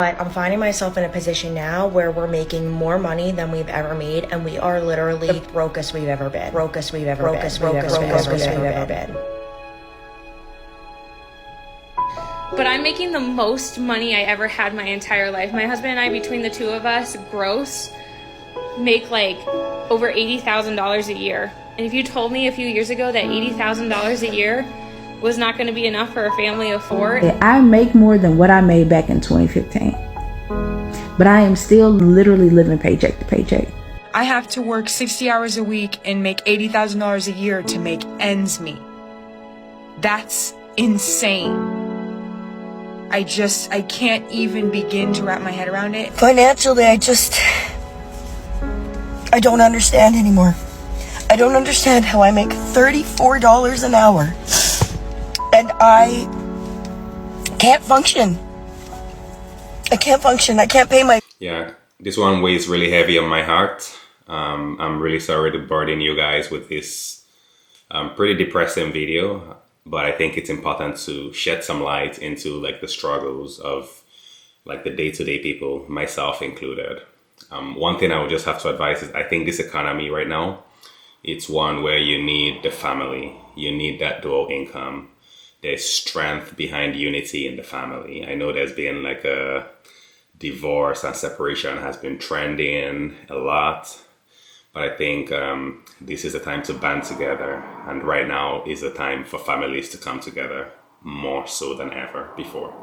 But I'm finding myself in a position now where we're making more money than we've ever made, and we are literally the brokest we've ever been. Brokest we've ever been. But I'm making the most money I ever had my entire life. My husband and I, between the two of us, gross, make like over $80,000 a year. And if you told me a few years ago that $80,000 a year was not going to be enough for a family of four. I make more than what I made back in 2015. But I am still literally living paycheck to paycheck. I have to work 60 hours a week and make $80,000 a year to make ends meet. That's insane. I can't even begin to wrap my head around it. Financially, I don't understand anymore. I don't understand how I make $34 an hour and I can't function. I can't pay my... Yeah, this one weighs really heavy on my heart. I'm really sorry to burden you guys with this pretty depressing video, but I think it's important to shed some light into like the struggles of like the day-to-day people, myself included. One thing I would just have to advise is I think this economy right now, it's one where you need the family. You need that dual income. There's strength behind unity in the family. I know there's been like a divorce and separation has been trending a lot, but I think this is a time to band together. And right now is a time for families to come together more so than ever before.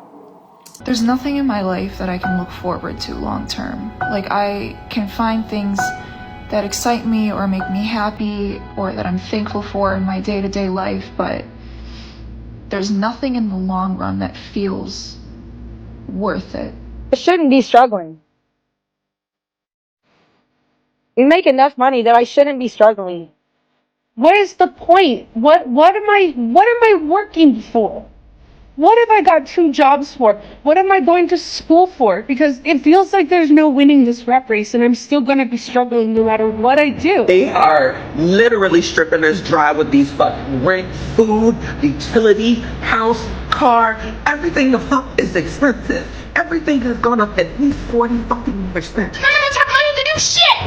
There's nothing in my life that I can look forward to long term. Like I can find things that excite me or make me happy or that I'm thankful for in my day-to-day life, but there's nothing in the long run that feels worth it. I shouldn't be struggling. We make enough money that I shouldn't be struggling. What is the point? What am I working for? What have I got 2 jobs for? What am I going to school for? Because it feels like there's no winning this rap race and I'm still gonna be struggling no matter what I do. They are literally stripping us dry with these fucking rent, food, utility, house, car, everything is expensive. Everything has gone up at least 40%. None of us have money to do shit!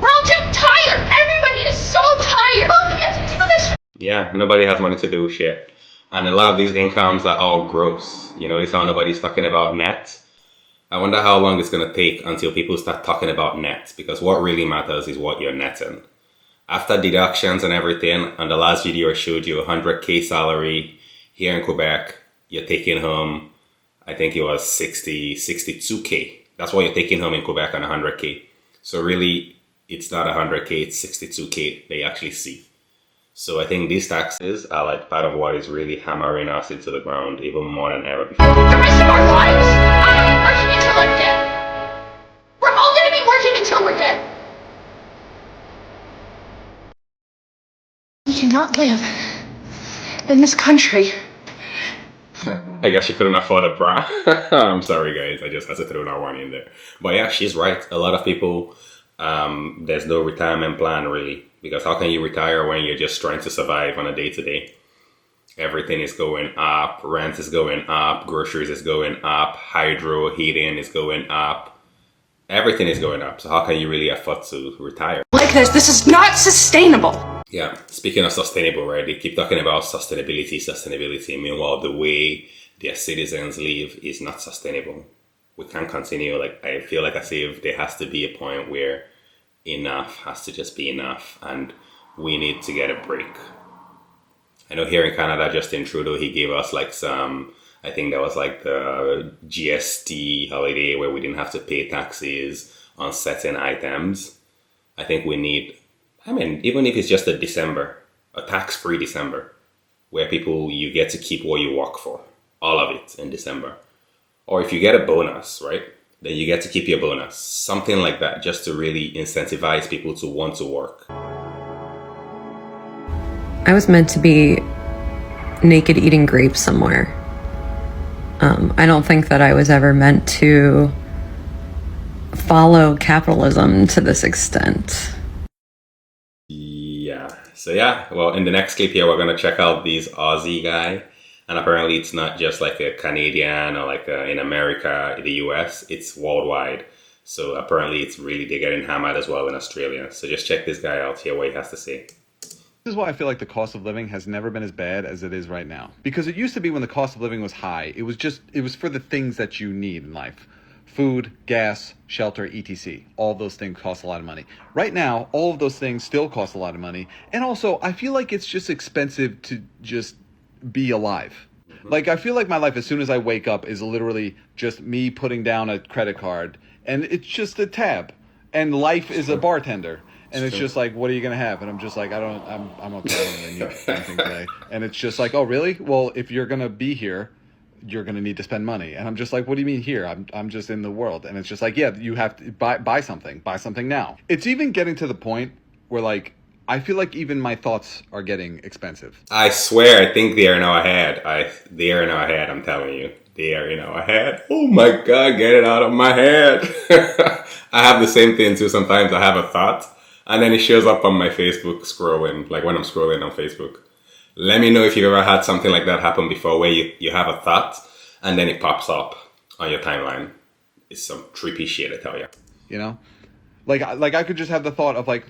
We're all too tired! Everybody is so tired! Yeah, nobody has money to do shit. And a lot of these incomes are all gross. You know, it's how nobody's talking about net. I wonder how long it's going to take until people start talking about net, because what really matters is what you're netting. After deductions and everything, on the last video I showed you 100K salary here in Quebec, you're taking home, I think it was 62K. That's what you're taking home in Quebec on 100K. So really, it's not 100K, it's 62K they actually see. So I think these taxes are like part of what is really hammering us into the ground even more than ever before. For the rest of our lives, I'm working until I'm dead. We're all gonna be working until we're dead. We cannot live in this country. I guess she couldn't afford a bra. I'm sorry guys, I just had to throw that one in there. But yeah, she's right. A lot of people, there's no retirement plan really. Because how can you retire when you're just trying to survive on a day-to-day? Everything is going up, rent is going up, groceries is going up, hydro, heating is going up. Everything is going up. So how can you really afford to retire? Like this is not sustainable. Yeah, speaking of sustainable, right? They keep talking about sustainability. Meanwhile, the way their citizens live is not sustainable. We can't continue. Like, I feel like as if there has to be a point where enough has to just be enough and we need to get a break. I know here in Canada, Justin Trudeau, he gave us like some, I think that was like the GST holiday where we didn't have to pay taxes on certain items. I think we need, even if it's just a December, a tax-free December, where you get to keep what you work for, all of it in December. Or if you get a bonus, right? Then you get to keep your bonus. Something like that, just to really incentivize people to want to work. I was meant to be naked eating grapes somewhere. I don't think that I was ever meant to follow capitalism to this extent. Yeah. So yeah, well, in the next clip here, we're going to check out this Aussie guy. And apparently it's not just like a Canadian or like in America, the US, it's worldwide. So apparently it's really, they're getting hammered as well in Australia. So just check this guy out, hear what he has to say. This is why I feel like the cost of living has never been as bad as it is right now. Because it used to be when the cost of living was high, it was for the things that you need in life. Food, gas, shelter, etc. All those things cost a lot of money. Right now, all of those things still cost a lot of money. And also, I feel like it's just expensive to just be alive. Like, I feel like my life, as soon as I wake up, is literally just me putting down a credit card. And it's just a tab. And life is a bartender. And it's just like, what are you going to have? And I'm just like, I'm okay. I don't really need anything today. And it's just like, oh, really? Well, if you're going to be here, you're going to need to spend money. And I'm just like, what do you mean here? I'm just in the world. And it's just like, yeah, you have to buy something now. It's even getting to the point where, like, I feel like even my thoughts are getting expensive. I swear, I think they are in our head. They are in our head, I'm telling you. They are in our head. Oh my God, get it out of my head. I have the same thing too. Sometimes I have a thought and then it shows up on my Facebook scrolling, like when I'm scrolling on Facebook. Let me know if you've ever had something like that happen before, where you have a thought and then it pops up on your timeline. It's some trippy shit, I tell you. You know? Like I could just have the thought of like,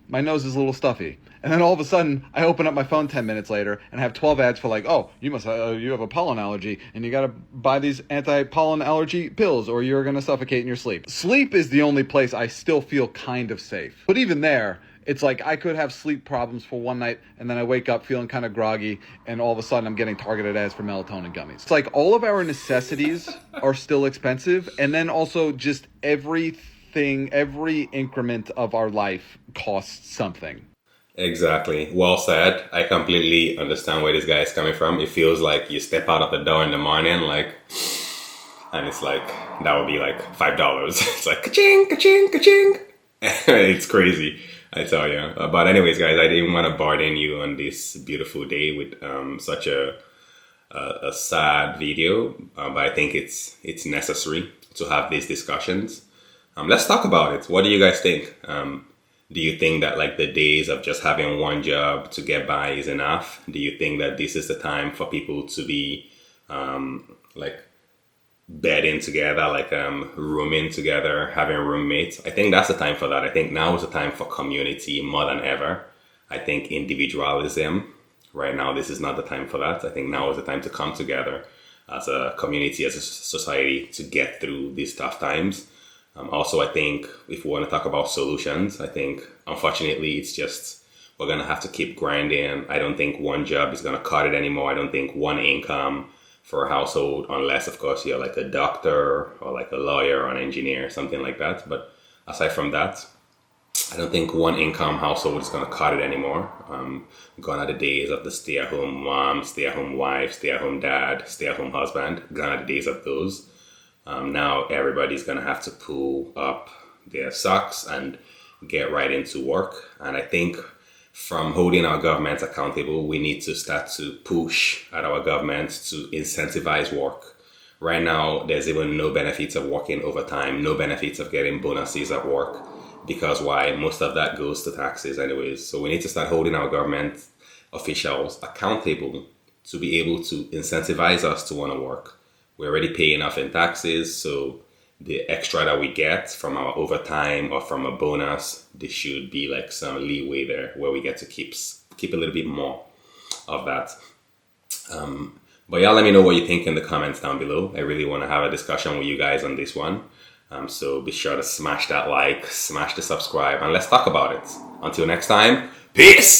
my nose is a little stuffy. And then all of a sudden, I open up my phone 10 minutes later and have 12 ads for like, oh, you have a pollen allergy and you got to buy these anti-pollen allergy pills or you're going to suffocate in your sleep. Sleep is the only place I still feel kind of safe. But even there, it's like I could have sleep problems for one night and then I wake up feeling kind of groggy and all of a sudden I'm getting targeted ads for melatonin gummies. It's like all of our necessities are still expensive, and then also just every increment of our life costs something. Exactly. Well said. I completely understand where this guy is coming from. It feels like you step out of the door in the morning, like, and it's like, that would be like $5. It's like, ka-ching, ka-ching, ka-ching. It's crazy, I tell you. But anyways, guys, I didn't want to burden you on this beautiful day with such a sad video, but I think it's necessary to have these discussions. Let's talk about it. What do you guys think? Do you think that like the days of just having one job to get by is enough? Do you think that this is the time for people to be like bedding together, like rooming together, having roommates? I think that's the time for that. I think now is the time for community more than ever. I think individualism, right now, this is not the time for that. I think now is the time to come together as a community, as a society, to get through these tough times. Also, I think if we want to talk about solutions, I think, unfortunately, it's just, we're going to have to keep grinding. I don't think one job is going to cut it anymore. I don't think one income for a household, unless, of course, you're like a doctor or like a lawyer or an engineer, something like that. But aside from that, I don't think one income household is going to cut it anymore. Gone are the days of the stay-at-home mom, stay-at-home wife, stay-at-home dad, stay-at-home husband. Gone are the days of those. Now everybody's going to have to pull up their socks and get right into work. And I think from holding our governments accountable, we need to start to push at our governments to incentivize work. Right now, there's even no benefits of working overtime, no benefits of getting bonuses at work, because why? Most of that goes to taxes anyways. So we need to start holding our government officials accountable to be able to incentivize us to want to work. We're already paying enough in taxes, so the extra that we get from our overtime or from a bonus, there should be like some leeway there where we get to keep a little bit more of that. But y'all let me know what you think in the comments down below. I really want to have a discussion with you guys on this one. So be sure to smash that like, smash the subscribe, and let's talk about it. Until next time, peace!